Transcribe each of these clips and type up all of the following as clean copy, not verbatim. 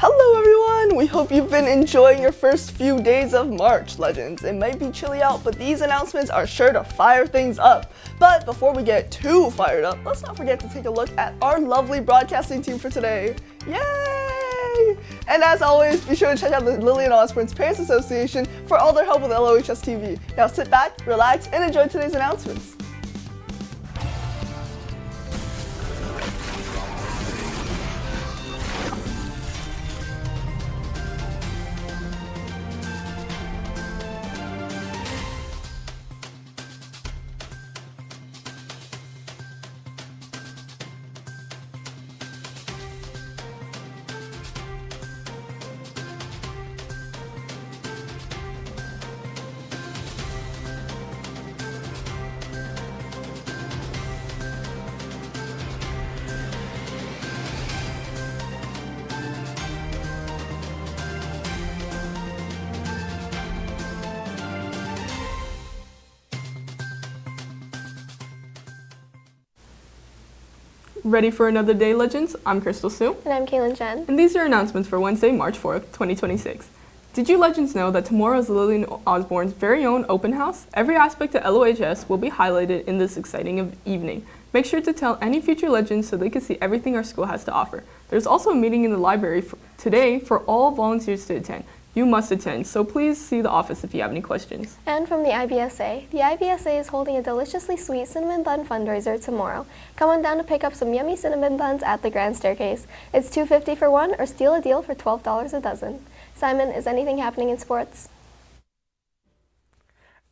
Hello everyone! We hope you've been enjoying your first few days of March, Legends. It might be chilly out, but these announcements are sure to fire things up. But before we get too fired up, let's not forget to take a look at our lovely broadcasting team for today. Yay! And as always, be sure to check out the Lillian Osborne's Parents Association for all their help with LOHSTV. Now sit back, relax, and enjoy today's announcements. Ready for another day, Legends? I'm Crystal Sue. And I'm Kaylin Jen. And these are announcements for Wednesday, March 4th, 2026. Did you Legends know that tomorrow is Lillian Osborne's very own open house? Every aspect of LOHS will be highlighted in this exciting evening. Make sure to tell any future Legends so they can see everything our school has to offer. There's also a meeting in the library today for all volunteers to attend. You must attend, so please see the office if you have any questions. And from the IBSA, the IBSA is holding a deliciously sweet cinnamon bun fundraiser tomorrow. Come on down to pick up some yummy cinnamon buns at the Grand Staircase. It's $2.50 for one, or steal a deal for $12 a dozen. Simon, is anything happening in sports?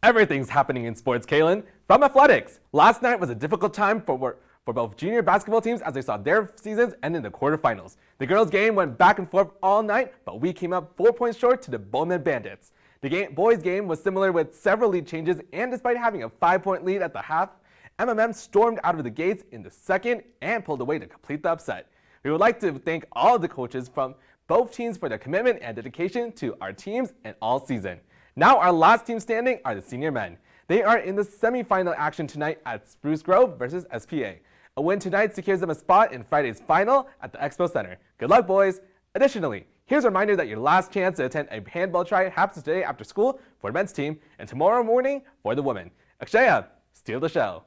Everything's happening in sports, Kaylin. From athletics, last night was a difficult time for both junior basketball teams as they saw their seasons end in the quarterfinals. The girls' game went back and forth all night, but we came up 4 points short to the Beaumont Bandits. The boys' game was similar with several lead changes, and despite having a 5-point lead at the half, MMM stormed out of the gates in the second and pulled away to complete the upset. We would like to thank all of the coaches from both teams for their commitment and dedication to our teams and all season. Now our last team standing are the senior men. They are in the semifinal action tonight at Spruce Grove versus SPA. A win tonight secures them a spot in Friday's final at the Expo Center. Good luck, boys! Additionally, here's a reminder that your last chance to attend a handball try happens today after school for the men's team and tomorrow morning for the women. Akshaya, steal the show.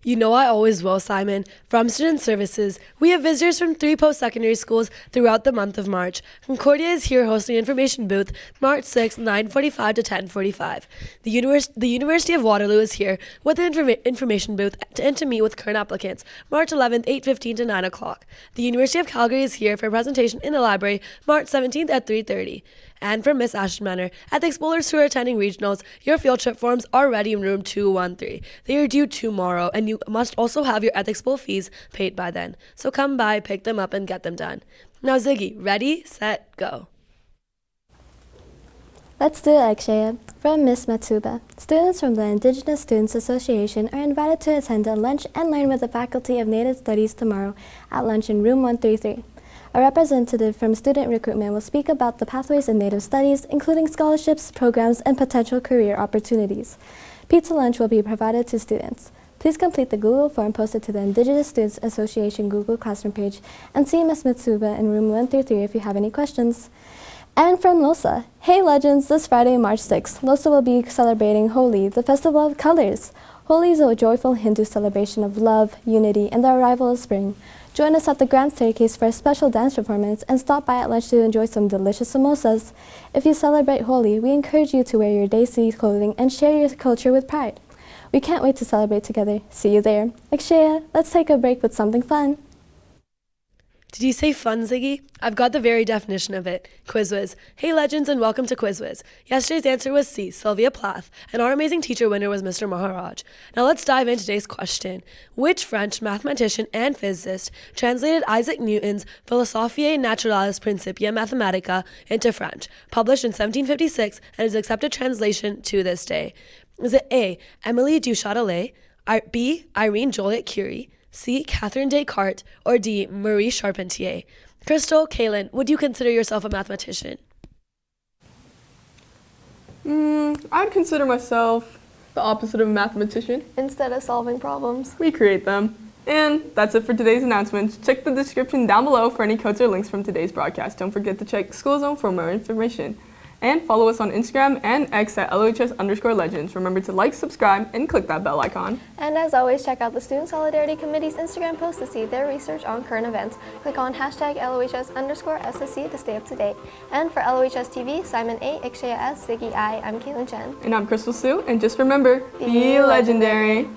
You know I always will, Simon. From Student Services, we have visitors from 3 post-secondary schools throughout the month of March. Concordia is here hosting an information booth March 6, 9:45 to 10:45. The University of Waterloo is here with an information booth to meet with current applicants March 11th, 8:15 to 9 o'clock. The University of Calgary is here for a presentation in the library March 17th at 3:30. And from Miss Ashton Manor, at the Explorers who are attending regionals, your field trip forms are ready in room 213. They are due tomorrow, and you must also have your ethics bowl fees paid by then. So come by, pick them up, and get them done. Now Ziggy, ready, set, go. Let's do it, Akshaya. From Miss Matsuba, students from the Indigenous Students Association are invited to attend a lunch and learn with the Faculty of Native Studies tomorrow at lunch in room 133. A representative from student recruitment will speak about the pathways in Native Studies, including scholarships, programs, and potential career opportunities. Pizza lunch will be provided to students. Please complete the Google form posted to the Indigenous Students Association Google Classroom page and see Ms. Mitsuba in room 133 if you have any questions. And from LOHSA, hey Legends, this Friday, March 6th, LOHSA will be celebrating Holi, the Festival of Colors. Holi is a joyful Hindu celebration of love, unity, and the arrival of spring. Join us at the Grand Staircase for a special dance performance and stop by at lunch to enjoy some delicious samosas. If you celebrate Holi, we encourage you to wear your Desi clothing and share your culture with pride. We can't wait to celebrate together. See you there. Akshaya, let's take a break with something fun. Did you say fun, Ziggy? I've got the very definition of it. Quizwiz. Hey Legends, and welcome to Quizwiz. Yesterday's answer was C, Sylvia Plath, and our amazing teacher winner was Mr. Maharaj. Now let's dive into today's question. Which French mathematician and physicist translated Isaac Newton's Philosophiae Naturalis Principia Mathematica into French, published in 1756 and is accepted translation to this day? Is it A, Émilie du Châtelet, B, Irene Joliot-Curie, C, Catherine Descartes, or D, Marie Charpentier? Crystal, Kaylin, would you consider yourself a mathematician? I'd consider myself the opposite of a mathematician. Instead of solving problems. We create them. And that's it for today's announcements. Check the description down below for any codes or links from today's broadcast. Don't forget to check School Zone for more information. And follow us on Instagram and X at LOHS_legends. Remember to like, subscribe, and click that bell icon. And as always, check out the Student Solidarity Committee's Instagram post to see their research on current events. Click on hashtag LOHS_SSC to stay up to date. And for LOHSTV, Simon A, Ikshaya S, Ziggy I, I'm Kaylin Chen. And I'm Crystal Sue, and just remember, be legendary.